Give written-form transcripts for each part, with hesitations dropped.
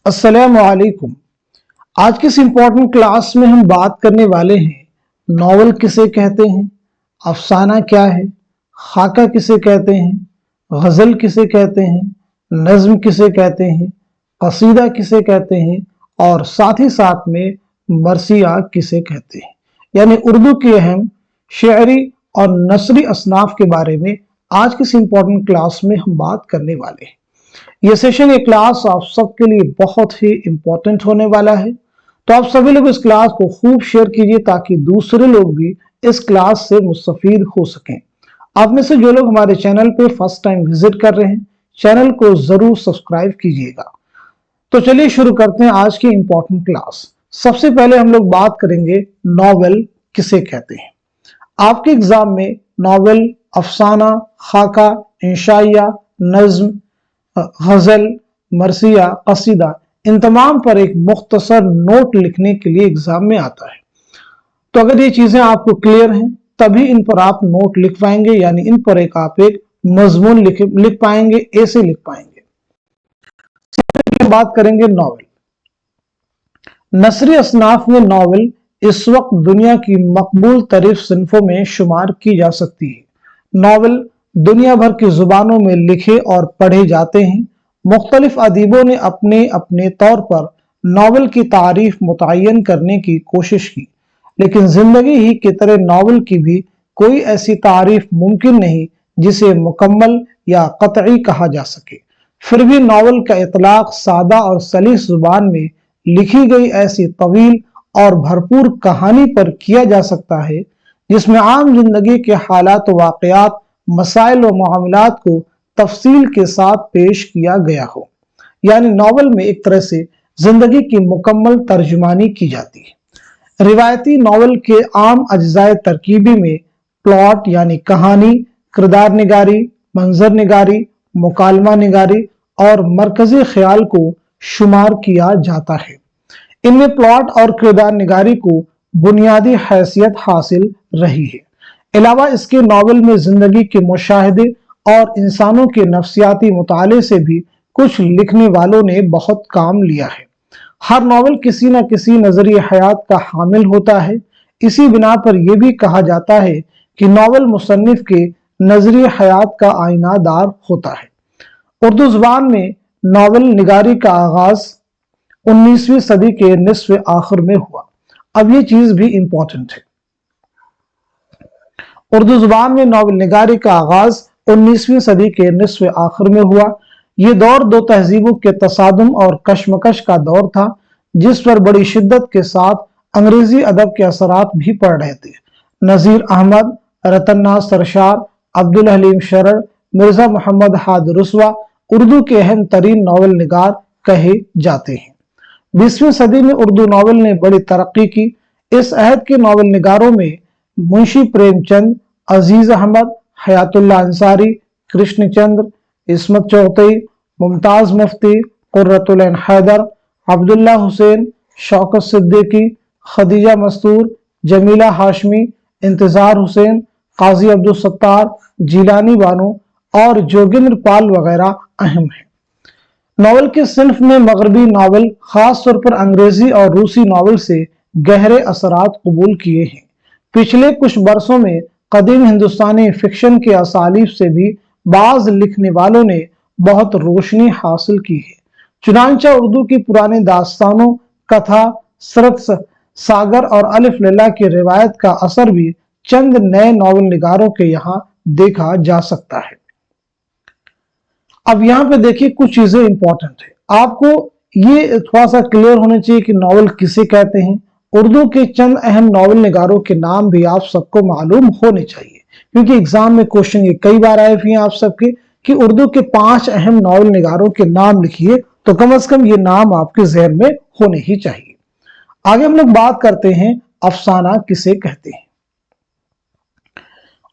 अस्सलामुअलैकुम। आज की इस इम्पोर्टेंट क्लास में हम बात करने वाले हैं नॉवल किसे कहते हैं, अफसाना क्या है, खाका किसे कहते हैं, गज़ल किसे कहते हैं, नज़्म किसे कहते हैं, कसीदा किसे कहते हैं और साथ ही साथ में मरसिया किसे कहते हैं। यानी उर्दू की अहम शेरी और नसरी असनाफ के बारे में आज की इस इम्पोर्टेंट क्लास में हम बात करने वाले हैं। ये सेशन, ये क्लास आप सबके लिए बहुत ही इंपॉर्टेंट होने वाला है, तो आप सभी लोग इस क्लास को खूब शेयर कीजिए ताकि दूसरे लोग भी इस क्लास से मुस्तफीद हो सकें। आप में से जो लोग हमारे चैनल पे फर्स्ट टाइम विजिट कर रहे हैं, चैनल को जरूर सब्सक्राइब कीजिएगा। तो चलिए शुरू करते हैं आज की इंपॉर्टेंट क्लास। सबसे पहले हम लोग बात करेंगे नॉवेल किसे कहते हैं। आपके एग्जाम में नॉवेल, अफसाना, खाका, इंशाइया, नज्म, गजल, मरसिया, कसीदा, इन तमाम पर एक मुख्तसर नोट लिखने के लिए एग्जाम में आता है। तो अगर ये चीजें आपको क्लियर हैं तभी इन पर आप नोट लिख पाएंगे, यानी इन पर आप एक मजमून लिख पाएंगे, ऐसे लिख पाएंगे। बात करेंगे नॉवेल। नसरी असनाफ में नॉवेल इस वक्त दुनिया की मकबूल तरीफ सिन्फों में शुमार की जा सकती है। नॉवेल दुनिया भर की जुबानों में लिखे और पढ़े जाते हैं। मुख्तलिफ अदीबों ने अपने अपने तौर पर नॉवेल की तारीफ मुतय्यन करने की कोशिश की, लेकिन जिंदगी ही की तरह नॉवेल की भी कोई ऐसी तारीफ मुमकिन नहीं जिसे मुकम्मल या कतई कहा जा सके। फिर भी नॉवेल का इतलाक सादा और सलीस जुबान में लिखी गई ऐसी तवील और भरपूर कहानी पर किया जा सकता है जिसमें आम जिंदगी के हालात, वाक़यात, मसाइल व मामलात को तफसील के साथ पेश किया गया हो। यानी नॉवेल में एक तरह से जिंदगी की मुकम्मल तर्जुमानी की जाती है। रिवायती नॉवेल के आम अज्जाए तरकीबी में प्लॉट यानी कहानी, किरदार निगारी, मंजर निगारी, मुकालमा निगारी और मरकजी ख्याल को शुमार किया जाता है। इनमें प्लॉट और किरदार निगारी को बुनियादी हैसियत हासिल रही है। अलावा इसके नॉवेल में जिंदगी के मुशाहिदे और इंसानों के नफ्सियाती मुताले से भी कुछ लिखने वालों ने बहुत काम लिया है। हर नॉवेल किसी न किसी नजरिए हयात का हामिल होता है। इसी बिना पर यह भी कहा जाता है कि नॉवेल मुसन्निफ के नजरिए हयात का आईनादार होता है। उर्दू जुबान में नॉवेल निगारी का आगाज 19वीं सदी के निस्फ आखिर में हुआ। अब ये चीज भी इंपॉर्टेंट है। उर्दू जुबान में नॉवेल निगारी का आगाज 19वीं सदी के निस्फ आखिर में हुआ। ये दौर दो तहजीबों के तसादुम और कशमकश का दौर था, जिस पर बड़ी शिद्दत के साथ अंग्रेजी अदब के असरात भी पड़ रहे थे। नजीर अहमद, रतन्नाज सरशार, अब्दुल हलीम शरर, मिर्जा मोहम्मद हाद रुस्वा उर्दू के अहम तरीन नॉवेल निगार कहे जाते हैं। 20वीं सदी में उर्दू नॉवेल ने बड़ी तरक्की की। इस अहद के नॉवेल निगारों में मुंशी प्रेमचंद, अजीज अहमद, हयातुल्लाह अंसारी, कृष्णचंद्र, इस्मत चौधरी, मुमताज मुफ्ती, कुर्रतुल ऐन हैदर, अब्दुल्ला हुसैन, शौकत सिद्दीकी, खदीजा मस्तूर, जमीला हाशमी, इंतजार हुसैन, काजी अब्दुल सत्तार, जीलानी बानो और जोगिंद्र पाल वगैरह अहम हैं। नॉवेल के सिल्फ में मगरबी नॉवेल, खास तौर पर अंग्रेजी और रूसी नॉवेल से गहरे असरात कबूल किए हैं। पिछले कुछ बरसों में कदीम हिंदुस्तानी फिक्शन के असालीब से भी बाज लिखने वालों ने बहुत रोशनी हासिल की है। चुनांचा उर्दू की पुरानी दास्तानों, कथा, सरत सागर और अलिफ लैला की रिवायत का असर भी चंद नए नॉवेल निगारों के यहाँ देखा जा सकता है। अब यहाँ पे देखिए कुछ चीजें इंपॉर्टेंट है। आपको ये थोड़ा सा क्लियर होना चाहिए कि नॉवेल किसे कहते हैं। उर्दू के चंद अहम नॉवेल निगारों के नाम भी आप सबको मालूम होने चाहिए, क्योंकि एग्जाम में क्वेश्चन ये कई बार आए हुए हैं आप सबके कि उर्दू के 5 अहम नॉवेल निगारों के नाम लिखिए, तो कम से कम ये नाम आपके जहन में होने ही चाहिए। आगे हम लोग बात करते हैं अफसाना किसे कहते हैं।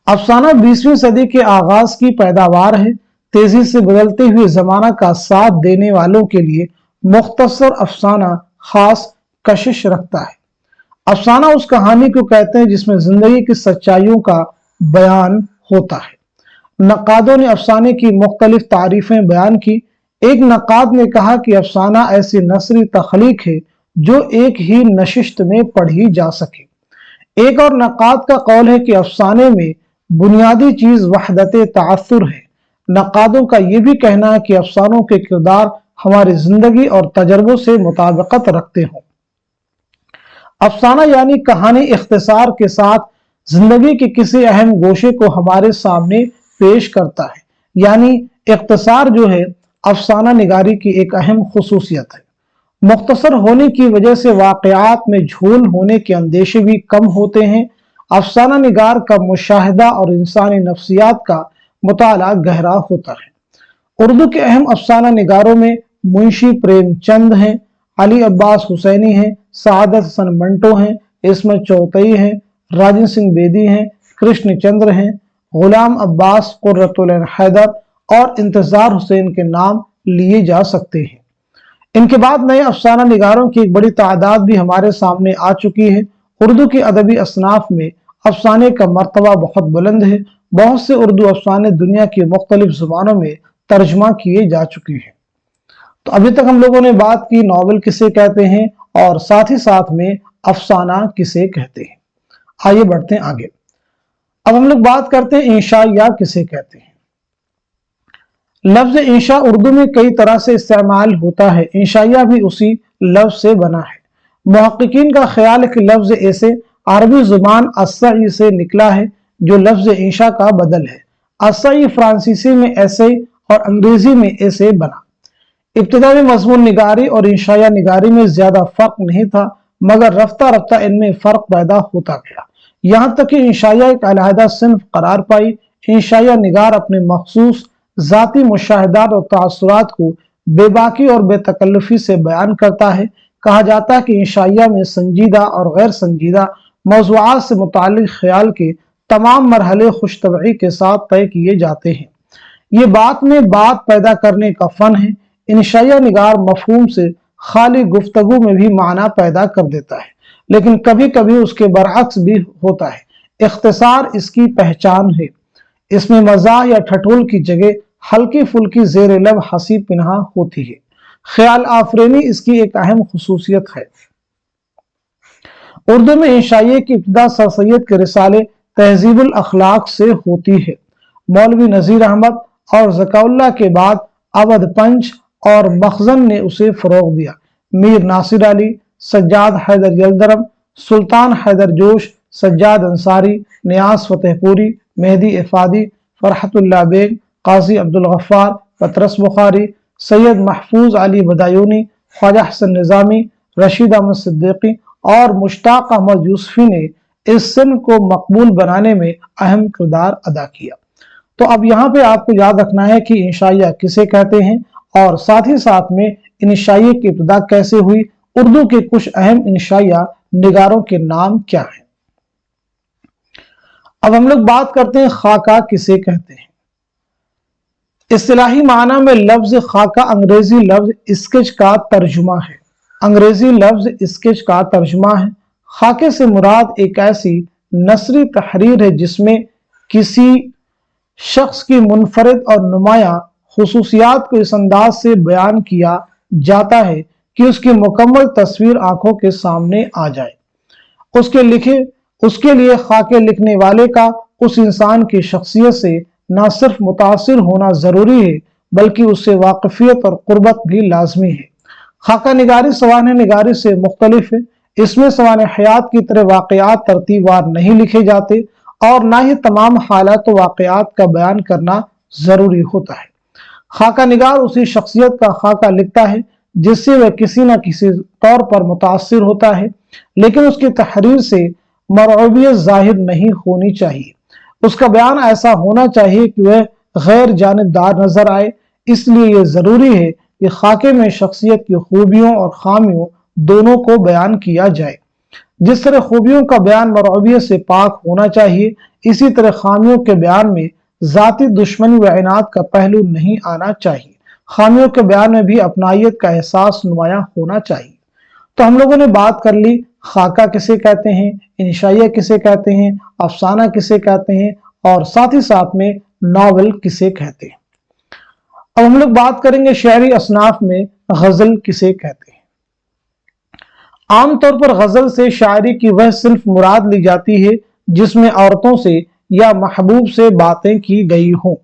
अफसाना 20वीं सदी के आगाज की पैदावार है। तेजी से बदलते हुए जमाना का साथ देने वालों के लिए मुख्तसर अफसाना खास कशिश रखता है। अफसाना उस कहानी को कहते हैं जिसमें जिंदगी की सच्चाइयों का बयान होता है। नक्कादों ने अफसाने की मुख्तलिफ तारीफें बयान की। एक नक़ाद ने कहा कि अफसाना ऐसी नसरी तख्लीक है जो एक ही नशिस्त में पढ़ी जा सके। एक और नक़ाद का कौल है कि अफसाने में बुनियादी चीज वहदत तासुर है। नक़ादों का यह भी कहना है कि अफसानों के किरदार हमारी जिंदगी और तजर्बों से मुताबिकत रखते हों। अफसाना यानी कहानी इख्तिसार के साथ जिंदगी के किसी अहम गोशे को हमारे सामने पेश करता है। यानी इख्तिसार जो है अफसाना निगारी की एक अहम खुसूसियत है। मुख्तसर होने की वजह से वाक़यात में झोल होने के अंदेशे भी कम होते हैं। अफसाना निगार का मुशाहिदा और इंसानी नफ्सियात का मुताला गहरा होता है। उर्दू के अहम अफसाना निगारों में मुंशी प्रेमचंद हैं, अली अब्बास हुसैनी हैं, सादत हसन मंटो हैं, इस्मत चौतई हैं, राजन सिंह बेदी हैं, कृष्ण चंद्र हैं, गुलाम अब्बास, कुर्रतुल ऐन हैदर और इंतजार हुसैन के नाम लिए जा सकते हैं। इनके बाद नए अफसाना निगारों की एक बड़ी तादाद भी हमारे सामने आ चुकी है। उर्दू की अदबी असनाफ में अफसाने का मर्तबा बहुत बुलंद है। बहुत से उर्दू अफसाने दुनिया की मुख्तलिफ जुबानों में तर्जमा किए जा चुके हैं। तो अभी तक हम लोगों ने बात की नॉवल किसे कहते हैं और साथ ही साथ में अफसाना किसे कहते हैं। आइए बढ़ते हैं आगे। अब हम लोग बात करते हैं इंशाइया किसे कहते हैं। लफ्ज इंशा उर्दू में कई तरह से इस्तेमाल होता है। इंशाइया भी उसी लफ्ज से बना है। मुहक्किकीन का ख्याल है कि लफ्ज ऐसे अरबी जुबान अस्सई से निकला है जो लफ्ज इंशा का बदल है। अस्सई फ्रांसीसी में ऐसे और अंग्रेजी में ऐसे बना। इब्तिदा में मजमून निगारी और इंशाइया निगारी में ज्यादा फर्क नहीं था, मगर रफ्ता रफ्ता इनमें फर्क पैदा होता गया। यहाँ तक कि इंशाइया एक अलहदा सिन्फ करार पाई। इंशाइया निगार अपने मखसूस ज़ाती मुशाहिदात और तासुरात को बेबाकी और बेतकल्लुफी से बयान करता है। कहा जाता है कि इंशाइया में संजीदा और गैर संजीदा मौज़ूआत से मुताल्लिक़ ख्याल के तमाम मरहले खुशतबई के साथ तय किए जाते हैं। ये बात में बात पैदा करने का फ़न है। इंशाइया निगार मफहूम से खाली गुफ्तगू में भी माना पैदा कर देता है, लेकिन कभी कभी उसके बरअक्स भी होता है। इख्तिसार इसकी पहचान है। इसमें मज़ाह या ठठोल की जगह हल्की फुल्की ज़ेर लब हंसी पिन्हा होती है। ख्याल आफरीनी इसकी एक अहम खुसूसियत है। उर्दू में इंशाइये की इब्तिदा सर सैयद के रिसाले तहजीबुल अखलाक से होती है। मौलवी नज़ीर अहमद और ज़काउल्लाह के बाद अवध पंच और मखजन ने उसे फ़रोग़ दिया। मीर नासिर अली, सज्जाद हैदर यलदरम, सुल्तान हैदर जोश, सज्जाद अंसारी, नियाज फतेहपुरी, मेहदी इफ़ादी, फरहतुल्लाह बेग, काजी अब्दुल गफ्फार, पतरस बुखारी, सैयद महफूज अली बदायूनी, ख्वाजा हसन निज़ामी, रशीद अहमद सिद्दीकी और मुश्ताक अहमद यूसुफी ने इस सिन को मकबूल बनाने में अहम किरदार अदा किया। तो अब यहाँ पे आपको याद रखना है कि इंशाइया किसे कहते हैं और साथ ही साथ में इंशाइये की इब्तिदा कैसे हुई। उर्दू के कुछ अहम इंशाइया निगारों के नाम क्या हैं। अब हम लोग बात करते हैं खाका किसे कहते हैं। इस्तिलाही माना में लफ्ज खाका अंग्रेजी लफ्ज स्केच का तर्जुमा है। अंग्रेजी लफ्ज स्केच का तर्जुमा है। खाके से मुराद एक ऐसी नसरी तहरीर है जिसमें किसी शख्स की मुनफरिद और नुमाया खुसूसियात को इस अंदाज से बयान किया जाता है कि उसकी मुकम्मल तस्वीर आंखों के सामने आ जाए। उसके लिए खाके लिखने वाले का उस इंसान की शख्सियत से न सिर्फ मुतासिर होना जरूरी है, बल्कि उससे वाकफियत और कुर्बत भी लाजमी है। खाका निगारी सवाने निगारी से मुख्तलिफ है। इसमें सवाने हयात की तरह वाकयात तरतीबवार नहीं लिखे जाते और ना ही तमाम हालात व वाकयात का बयान करना जरूरी होता है। खाका निगार उसी शख्सियत का खाका लिखता है जिससे वह किसी न किसी तौर पर मुतासिर होता है, लेकिन उसकी तहरीर से मरऊबियत जाहिर नहीं होनी चाहिए। उसका बयान ऐसा होना चाहिए कि वह गैर जानिबदार नजर आए। इसलिए यह जरूरी है कि खाके में शख्सियत की खूबियों और खामियों दोनों को बयान किया जाए। जिस तरह खूबियों का बयान मरऊबियत से पाक होना चाहिए, इसी तरह खामियों के बयान में जाती दुश्मनी व इनाद का पहलू नहीं आना चाहिए। खामियों के बयान में भी अपनाइयत का एहसास नुमाया होना चाहिए। तो हम लोगों ने बात कर ली खाका किसे कहते हैं, इंशाइया किसे कहते हैं, अफसाना किसे कहते हैं और साथ ही साथ में नावल किसे कहते हैं। अब हम लोग बात करेंगे शहरी असनाफ में गजल किसे कहते हैं। आमतौर पर गजल से शायरी की वह सिर्फ मुराद ली जाती है जिसमें औरतों से या महबूब से बातें की गई हों।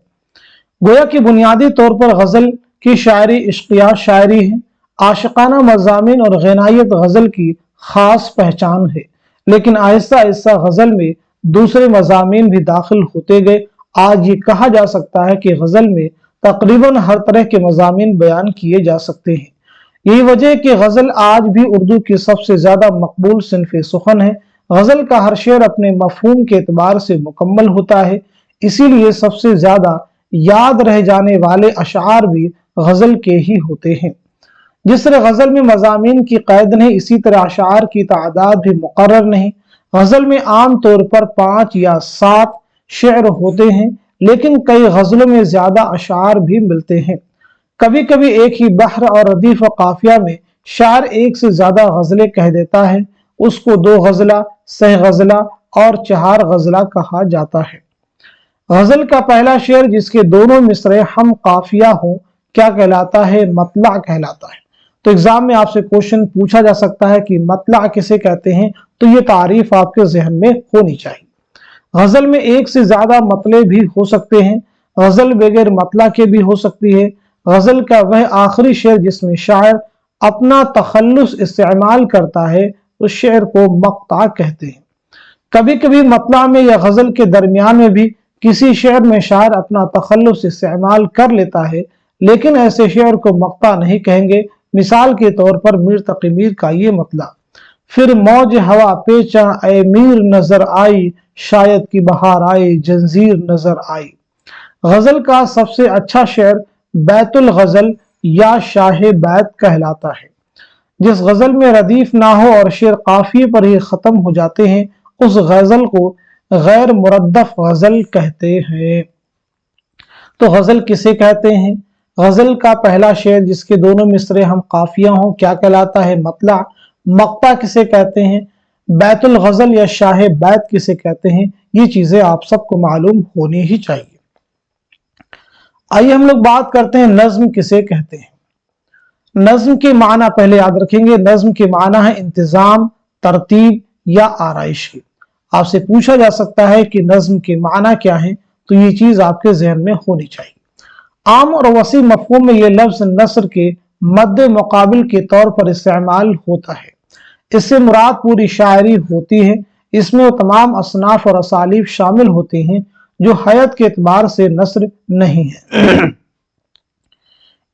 गोया कि बुनियादी तौर पर गजल की शायरी इश्किया शायरी है। आशिकाना मज़ामीन और गनायत गजल की खास पहचान है, लेकिन आहिस्ता आहिस्ता गजल में दूसरे मज़ामीन भी दाखिल होते गए। आज ये कहा जा सकता है कि गजल में तकरीबन हर तरह के मज़ामीन बयान किए जा सकते हैं। यही वजह है कि गजल आज भी उर्दू की सबसे ज्यादा मकबूल सिन्फ़े सुखन है। गजल का हर शेर अपने मफहूम के एतबार से मुकम्मल होता है, इसीलिए सबसे ज्यादा याद रह जाने वाले अशार भी गजल के ही होते हैं। जिस तरह गजल में मज़ामीन की कैद नहीं, इसी तरह अशार की तादाद भी मुकर्रर नहीं। गजल में आम तौर पर 5 या 7 शेर होते हैं, लेकिन कई गजलों में ज्यादा अशार भी मिलते हैं। कभी कभी एक ही बहर और रदीफ व काफिया में शायर एक से ज्यादा गजलें कह देता है, उसको 2 गजला, सह गजला और 4 गजला कहा जाता है। गजल का पहला शेर जिसके दोनों मिसरे हम काफिया हो क्या कहलाता है? मतला कहलाता है। तो एग्जाम में आपसे क्वेश्चन पूछा जा सकता है कि मतला किसे कहते हैं, तो ये तारीफ आपके जहन में होनी चाहिए। गजल में एक से ज्यादा मतले भी हो सकते हैं। गजल बगैर मतला के भी हो सकती है। गजल का वह आखिरी शेर जिसमें शायर अपना तखल्लुस इस्तेमाल करता है, उस शेर को मक्ता कहते हैं। कभी कभी मतला में या गजल के दरमियान में भी किसी शेर में शायर अपना तखल्लुस इस्तेमाल कर लेता है, लेकिन ऐसे शेर को मक्ता नहीं कहेंगे। मिसाल के तौर पर मीर तकी मीर का ये मतला, फिर मौज हवा पेचा ए मीर नजर आई, शायद की बहार आई जंजीर नजर आई। गजल का सबसे अच्छा शेर बैतुल गजल या शाह बैत कहलाता है। जिस गजल में रदीफ ना हो और शेर काफिए पर ही खत्म हो जाते हैं, उस गजल को गैर मुरद्दफ गजल कहते हैं। तो गजल किसे कहते हैं? गजल का पहला शेर जिसके दोनों मिसरे हम काफिया हों क्या कहलाता है? मतला। मक्ता किसे कहते हैं? बैतुल गजल या शाह बैत किसे कहते हैं? ये चीजें आप सबको मालूम होनी ही चाहिए। आइए हम लोग बात करते हैं नज्म किसे कहते हैं। नज्म के माना पहले याद रखेंगे। नज्म के माना है इंतजाम, तरतीब या आराइश की। आपसे पूछा जा सकता है कि नज्म के माना क्या है, तो ये चीज आपके जहन में होनी चाहिए। आम और वसी मफहूम में यह लफ्ज नस्र के मद्दे मुकाबिल के तौर पर इस्तेमाल होता है। इससे मुराद पूरी शायरी होती है। इसमें वो तमाम असनाफ और असालीब शामिल होते हैं जो हयत के एतबार से नस्र नहीं है।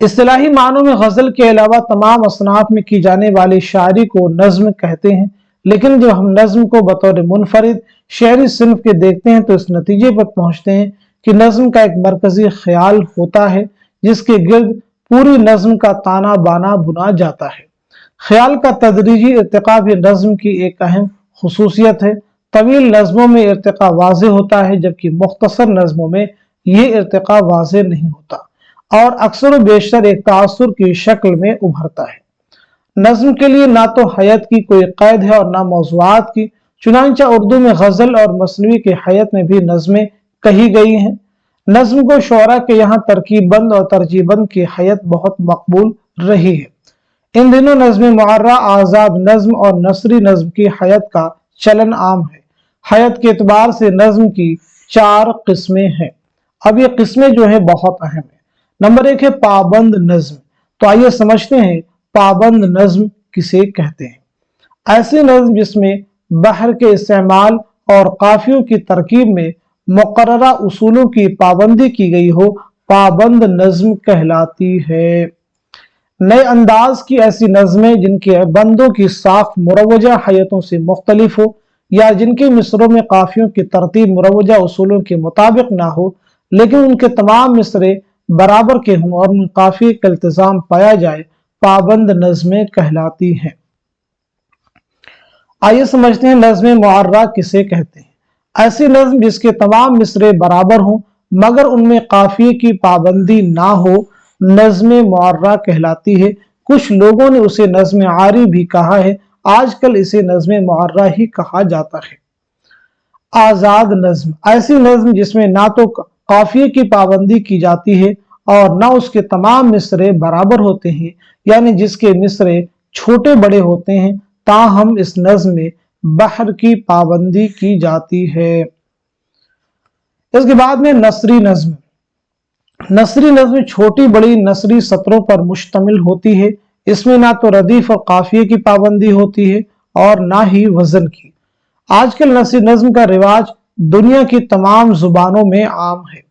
इस्तिलाही मानों में गजल के अलावा तमाम असनाफ में की जाने वाली शायरी को नज्म कहते हैं, लेकिन जब हम नज्म को बतौर मुनफरिद शेरी सिन्फ के देखते हैं तो इस नतीजे पर पहुंचते हैं कि नज्म का एक मरकजी ख्याल होता है जिसके गिर्द पूरी नज्म का ताना बाना बुना जाता है। ख्याल का तदरीजी इर्तिका भी नज्म की एक अहम खुसूसियत है। तवील नज्मों में इर्तिका वाज़ेह होता है, जबकि मुख्तसर नज्मों में ये इर्तिका वाज़ेह नहीं होता और अक्सर व बेशतर एक तासुर की शक्ल में उभरता है। नज्म के लिए ना तो हयत की कोई कैद है और ना मौज़ूआत की। चुनांचा उर्दू में गजल और मसनवी के हयत में भी नज्में कही गई हैं। नज्म को शोरा के यहाँ तरकीब बंद और तरजीबंद की हयत बहुत मकबूल रही है। इन दिनों नज्म मुअर्रा, आजाद नज्म और नसरी नज्म की हयत का चलन आम है। हयत के एतबार से नज्म की 4 किस्में हैं। अब ये किस्में जो है बहुत अहम है। नंबर 1 है पाबंद नज्म। तो आइए समझते हैं पाबंद नज्म किसे कहते हैं। ऐसी नज्म जिसमें बहर के इस्तेमाल और काफियों की तरकीब में मुकर्ररा उसूलों की पाबंदी की गई हो, पाबंद नज्म कहलाती है। नए अंदाज की ऐसी नज्में जिनके बंदों की साख मुरवजा हयतों से मुख्तलिफ हो या जिनके मिसरों में काफियों की तरतीब मुरवजा उसूलों के मुताबिक ना हो, लेकिन उनके तमाम मिसरे बराबर के हों और उन काफिये का इल्तिजाम पाया जाए, पाबंद नज्में कहलाती हैं। आइए समझते हैं नज्म मुअर्रा किसे कहते हैं। ऐसी नज्म जिसके तमाम मिसरे बराबर हों मगर उनमें काफिये की पाबंदी ना हो, नज्म मुअर्रा कहलाती है। कुछ लोगों ने उसे नज्म आरी भी कहा है। आजकल इसे नज्म मुअर्रा ही कहा जाता है। आजाद नज्म, ऐसी नज्म जिसमें ना तो काफिये की पाबंदी की जाती है और ना उसके तमाम मिसरे बराबर होते हैं, यानी जिसके मिसरे छोटे बड़े होते हैं, ताहम इस नज्म में बहर की पाबंदी की जाती है। इसके बाद में नसरी नज्म। नसरी नज्म छोटी बड़ी नसरी सत्रों पर मुश्तमिल होती है। इसमें ना तो रदीफ और काफिये की पाबंदी होती है और ना ही वजन की। आजकल नसरी नज्म का रिवाज दुनिया की तमाम जुबानों में आम है।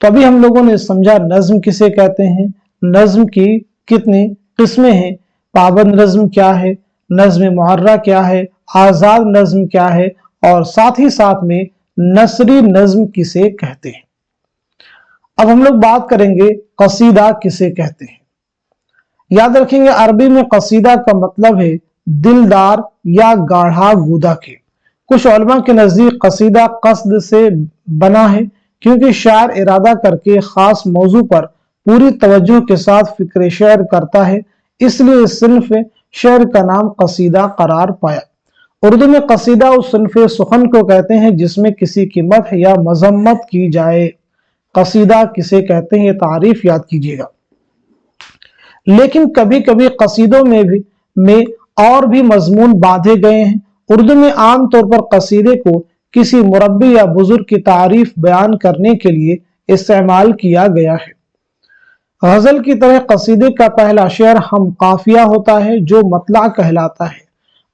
तो अभी हम लोगों ने समझा नज्म किसे कहते हैं, नज्म की कितनी किस्में हैं, पाबंद नज्म क्या है, नज्म मुअर्रा क्या है, आजाद नज्म क्या है, और साथ ही साथ में नसरी नज्म किसे कहते हैं। अब हम लोग बात करेंगे कसीदा किसे कहते हैं। याद रखेंगे अरबी में कसीदा का मतलब है दिलदार या गाढ़ा गूदा के। कुछ उलमा के नजदीक कसीदा कस्द से बना है, क्योंकि शायर इरादा करके खास मौजू पर पूरी तवज्जो के साथ फिक्र शेर करता है, इसलिए इस सिन्फ शेर का नाम कसीदा करार पाया। उर्दू में कसीदा उस सिन्फ सुखन को कहते हैं जिसमें किसी की मदह या मजम्मत की जाए। कसीदा किसे कहते हैं, ये तारीफ याद कीजिएगा। लेकिन कभी कभी कसीदों में और भी मजमून बांधे गए हैं। उर्दू में आम तौर पर कसीदे को किसी मुरब्बी या बुजुर्ग की तारीफ बयान करने के लिए इस्तेमाल किया गया है। गजल की तरह कसीदे का पहला शेर हम काफिया होता है जो मतला कहलाता है।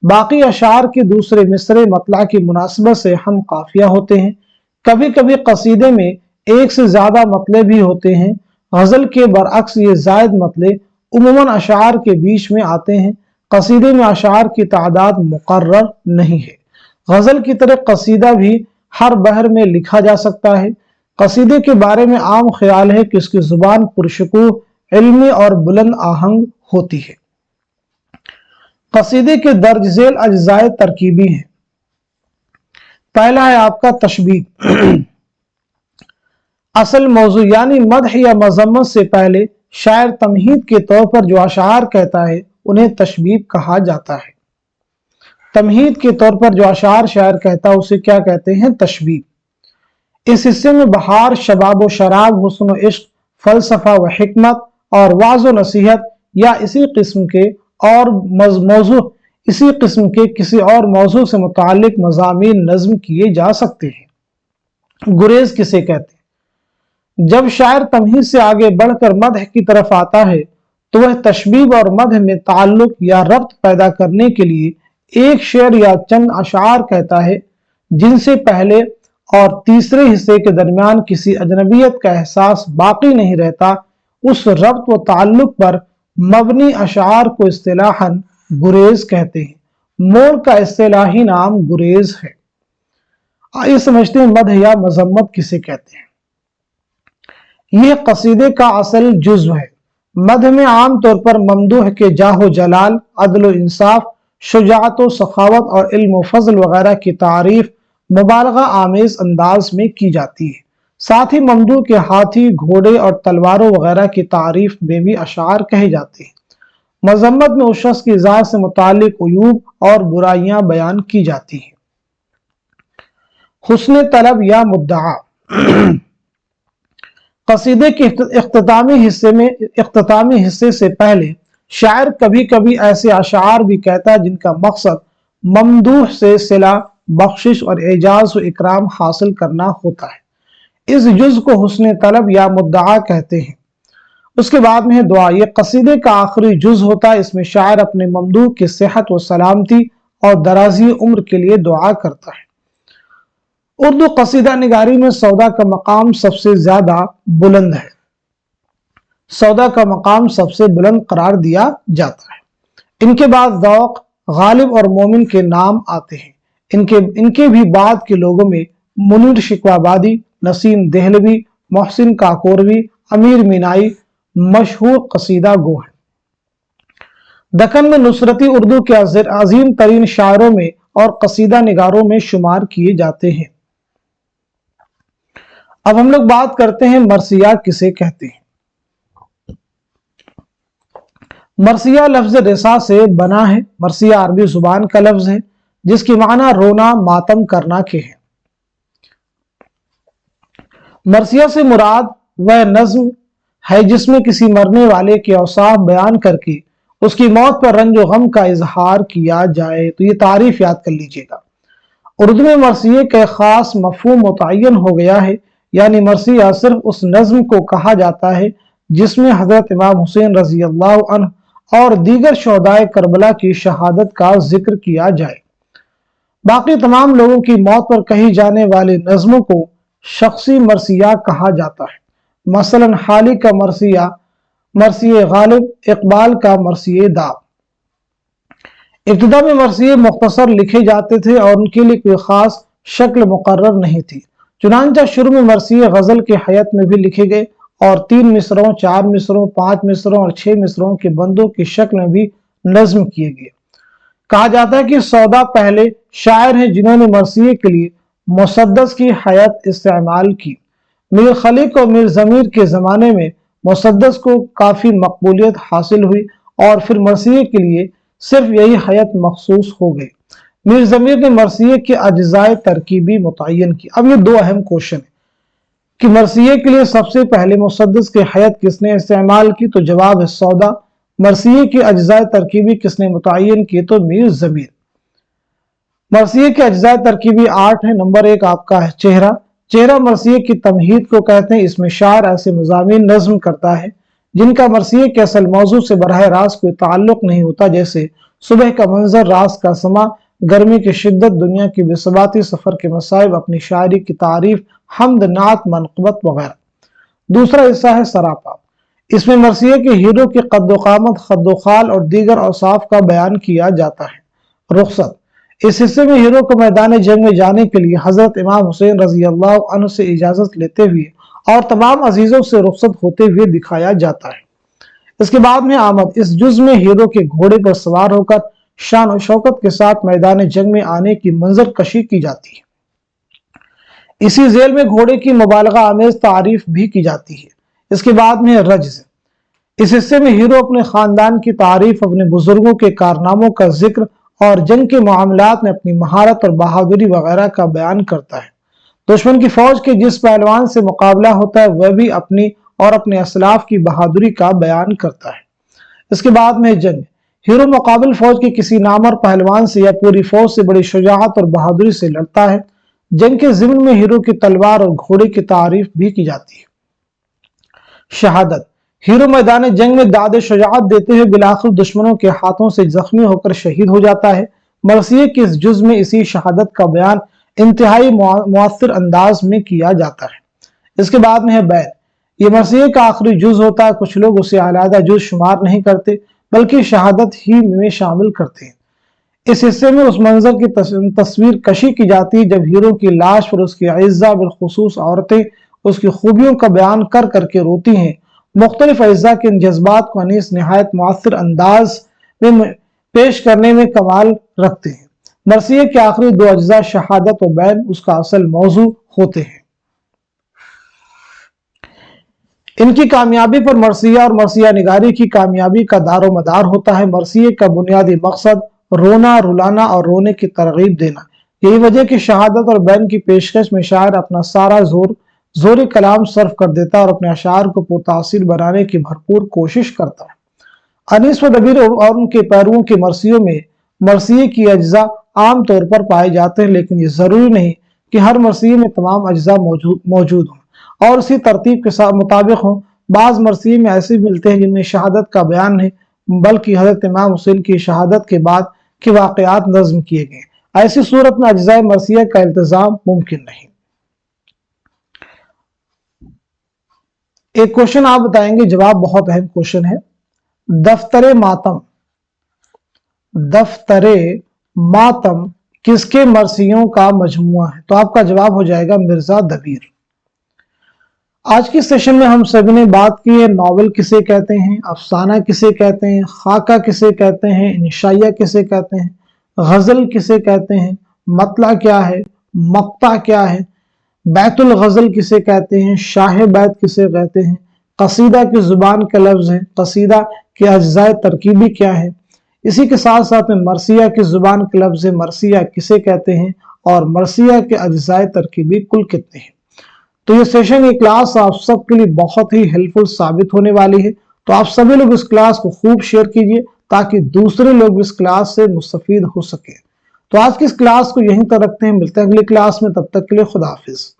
बाकी अशार के दूसरे मिसरे मतला की मुनासिबत से हम काफिया होते हैं। कभी कभी कसीदे में एक से ज्यादा मतले भी होते हैं। गजल के बरअक्स ये जायद मतले उमूमन अशार के बीच में आते हैं। कसीदे में अशार की तादाद मुकर्रर नहीं है। गजल की तरह कसीदा भी हर बहर में लिखा जा सकता है। कसीदे के बारे में आम ख्याल है कि इसकी जुबान पुरशकूह, इल्मी और बुलंद आहंग होती है। कसीदे के दर्ज झेल अज्जाए तरकीबी हैं। पहला है आपका तशबीह। असल मौजू यानी मदह या मजम्मत से पहले शायर तमहीद के तौर पर जो अशार कहता है उन्हें तशबीह कहा जाता है। तमहीद के तौर पर जो अशार शायर कहता है उसे क्या कहते हैं, तशबीह। इस हिस्से में बहार, शबाब व शराब, हुस्न व इश्क, फलसफा व हिकमत और वाज व नसीहत या इसी किस्म के किसी और मौजू से मुताल्लिक मज़ामीन नज्म किए जा सकते हैं। गुरेज किसे कहते हैं। जब शायर तमहीद से आगे बढ़कर मदह की तरफ आता है तो वह तशबीह और मदह में ताल्लुक या रब्त पैदा करने के लिए एक शेर या चंद अशार कहता है जिनसे पहले और तीसरे हिस्से के दरमियान किसी अजनबियत का एहसास बाकी नहीं रहता। उस रब्त व ताल्लुक पर मबनी अशार को इस्तिलाहन गुरेज कहते हैं। मोड़ का इस्तिलाही नाम गुरेज है। आइए समझते हैं मदह या मजम्मत किसे कहते हैं। यह कसीदे का असल जुज़्व है। मदह में आम तौर पर ममदूह के जाहो जलाल, अदल इंसाफ, शुजाअत व सखावत और इल्म व फजल वगैरह की तारीफ मुबालगा आमेज अंदाज में की जाती है। साथ ही ममदूह के हाथी, घोड़े और तलवारों वगैरह की तारीफ में भी अशार कहे जाते हैं। मजम्मत में उस शख्स की ज़ात से मुतालिक उयूब और बुराइयां बयान की जाती हैं। हुस्न तलब या मुद्दआ। कसीदे के इख्तितामी हिस्से से पहले शायर कभी कभी ऐसे अशार भी कहता है जिनका मकसद ममदूह से सिला, बख्शिश और एजाज व इकराम हासिल करना होता है। इस जुज़ को हुस्न तलब या मुद्दआ कहते हैं। उसके बाद में है दुआ। यह कसीदे का आखिरी जुज़ होता है। इसमें शायर अपने ममदूह की सेहत व सलामती और दराजी उम्र के लिए दुआ करता है। उर्दू कसीदा निगारी में सौदा का मकाम सबसे ज्यादा बुलंद है। सौदा का मकाम सबसे बुलंद करार दिया जाता है। इनके बाद ज़ौक़, गालिब और मोमिन के नाम आते हैं। इनके भी बाद के लोगों में मुनीर शिकवाबादी, नसीम देहलवी, मोहसिन काकोरवी, अमीर मीनाई मशहूर कसीदा गो हैं। दक्कन में नुसरती उर्दू के अजीम तरीन शायरों में और कसीदा निगारों में शुमार किए जाते हैं। अब हम लोग बात करते हैं मरसिया किसे कहते हैं। मरसिया लफ्ज रिसा से बना है। मरसिया अरबी जुबान का लफ्ज है जिसकी माना रोना, मातम करना के है। मरसिया से मुराद वह नज्म है जिसमें किसी मरने वाले के औसाफ बयान करके उसकी मौत पर रंज व गम का इजहार किया जाए। तो ये तारीफ याद कर लीजिएगा। उर्दू में मरसिये का खास मफहूम मुतय्यन हो गया है, यानी मरसिया सिर्फ उस नज्म को कहा जाता है जिसमें हजरत इमाम हुसैन रजी अल्लाह अन्हु और दीगर शहदाए करबला की शहादत का जिक्र किया जाए। बाकी तमाम लोगों की मौत पर कही जाने वाले नज्मों को शख्सी मरसिया कहा जाता है। मसलन हाली का मरसिया मरसिये गालिब, इकबाल का मरसिये दाब। इब्तिदा में मरसिये मुख्तसर लिखे जाते थे और उनके लिए कोई खास शक्ल मुकर्रर नहीं थी। चुनांचा शुरू में मरसिये गजल के हयात में भी लिखे गए और 3 मिसरों, 4 मिसरों, 5 मिसरों और 6 मिसरों के बंदों की शक्ल में भी नज्म किए गए। कहा जाता है कि सौदा पहले शायर हैं जिन्होंने मरसिये के लिए मुसद्दस की हयात इस्तेमाल की। मीर खलीक और मीर जमीर के ज़माने में मुसद्दस को काफ़ी मकबूलियत हासिल हुई और फिर मरसिये के लिए सिर्फ यही हयात मखसूस हो गई। मीर जमीर ने मरसिये के अज्जाए तरकीबी मुतय्यन की। अब ये 2 अहम क्वेश्चन है कि मरसिये के लिए सबसे पहले मुसद्दस की हयात किसने इस्तेमाल की, तो जवाब है सौदा। मरसिये के अज्जाए तरकीबी किसने मुतय्यन की, तो मीर जमीर। मरसिये के अज्जाए तरकीबी 8 है। नंबर 1 आपका है चेहरा। चेहरा मरसिये की तमहीद को कहते हैं। इसमें शायर ऐसे मज़ामीन नज्म करता है जिनका मरसिये के असल मौजू से बरह रास्त कोई ताल्लुक नहीं होता, जैसे सुबह का मंजर, रात का समा, गर्मी की शिद्दत, दुनिया की बेसबाती, सफर के मसाइब, अपनी शायरी की तारीफ, हमद, नात, मनक़बत वगैरह। दूसरा हिस्सा है सरापा। इसमें मरसिये के हीरो की कद्दोकामत, खद्दोखाल और दीगर औसाफ का बयान किया जाता है। रुखसत। इस हिस्से में हीरो को मैदान जंग में जाने के लिए हजरत इमाम हुसैन रजी अल्लाह अन्हु से इजाजत लेते हुए और तमाम अजीजों से रुखसत होते हुए दिखाया जाता है। इसके बाद में आमद। इस जुज में हीरो के घोड़े पर सवार होकर शान और शौकत के साथ मैदान जंग में आने की मंजर कशी की जाती है। इसी जेल में घोड़े की मुबालगा आमेज तारीफ भी की जाती है। इसके बाद में रज्ज। इस हिस्से में हीरो अपने खानदान की तारीफ, अपने बुजुर्गों के कारनामों का जिक्र और जंग के मामलात में अपनी महारत और बहादुरी वगैरह का बयान करता है। दुश्मन की फौज के जिस पहलवान से मुकाबला होता है वह भी अपनी और अपने असलाफ की बहादुरी का बयान करता है। इसके बाद में जंग। हीरो मुकाबिल फौज के किसी नामवर पहलवान से या पूरी फौज से बड़ी शुजाअत और बहादुरी से लड़ता है। जंग के ज़िम्न में हीरो की तलवार और घोड़े की तारीफ भी की जाती है। शहादत। हीरो मैदान जंग में दाद शुजाअत देते हुए बिलाखिर दुश्मनों के हाथों से जख्मी होकर शहीद हो जाता है। मरसिये के इस जुज में इसी शहादत का बयान इंतहाई मुअस्सिर अंदाज में किया जाता है। इसके बाद में है बैन। ये मरसिये का आखिरी जुज होता है। कुछ लोग उसे अलहदा जुज शुमार नहीं करते बल्कि शहादत ही में शामिल करते हैं। इस हिस्से में उस मंजर की तस्वीर कशी की जाती है जब हीरो की लाश पर उसकी अइज़्ज़ा बिलखुसूस औरतें उसकी खूबियों का बयान कर करके रोती हैं। मुख्तलिफ अइज़्ज़ा के इन जज्बात को अनीस निहायत मुअस्सिर अंदाज में पेश करने में कमाल रखते हैं। मरसिये के आखिरी 2 अज्जा शहादत व बैन उसका असल मौजू होते हैं। इनकी कामयाबी पर मरसिया और मरसिया निगारी की कामयाबी का दारो मदार होता है। मरसिये का बुनियादी मकसद रोना, रुलाना और रोने की तरगीब देना। यही वजह कि शहादत और बैन की पेशकश में शायर अपना सारा जोरी कलाम सर्फ कर देता है और अपने अशार को पुरतासीर बनाने की भरपूर कोशिश करता है। अनीस व दबीर और उनके पैरुओं के मरसियों में मरसिये की अज्जा आम तौर पर पाए जाते हैं, लेकिन ये जरूरी नहीं कि हर मरसिये में तमाम अज्जा मौजूद हों और उसी तरतीब के साथ मुताबिक हों। बाज़ मरसिये में ऐसे मिलते हैं जिनमें शहादत का बयान नहीं बल्कि हजरत इमाम हुसैन की शहादत के बाद के वाक़यात नज़्म किए गए। ऐसी सूरत में अज्जाए मरसिया का इल्तिज़ाम मुमकिन नहीं। एक क्वेश्चन आप बताएंगे, जवाब बहुत अहम क्वेश्चन है। दफ्तरे मातम किसके मरसियों का मजमुआ है? तो आपका जवाब हो जाएगा मिर्जा दबीर। आज की सेशन में हम सभी ने बात की है नॉवेल किसे कहते हैं, अफसाना किसे कहते हैं, खाका किसे कहते हैं, इंशाइया किसे कहते हैं, गजल किसे कहते हैं, मतला क्या है, मक्ता क्या है, बैतुल गजल किसे कहते हैं, शाह बैत किसे कहते हैं, कसीदा की जुबान के लफ्ज है, कसीदा के अज्जाए तरकीबी क्या है, इसी के साथ साथ में मरसिया की जुबान के लफ्ज मरसिया किसे कहते हैं और मरसिया के अज्जाए तरकीबी कुल कितने हैं। تو یہ سیشن، یہ کلاس آپ سب کے لیے بہت ہی ہیلپ فل ثابت ہونے والی ہے. تو آپ سبھی لوگ اس کلاس کو خوب شیئر کیجئے تاکہ دوسرے لوگ بھی اس کلاس سے مستفید ہو سکیں. تو آج کی اس کلاس کو یہیں تک رکھتے ہیں، ملتے ہیں اگلی کلاس میں، تب تک کے لیے خدا حافظ.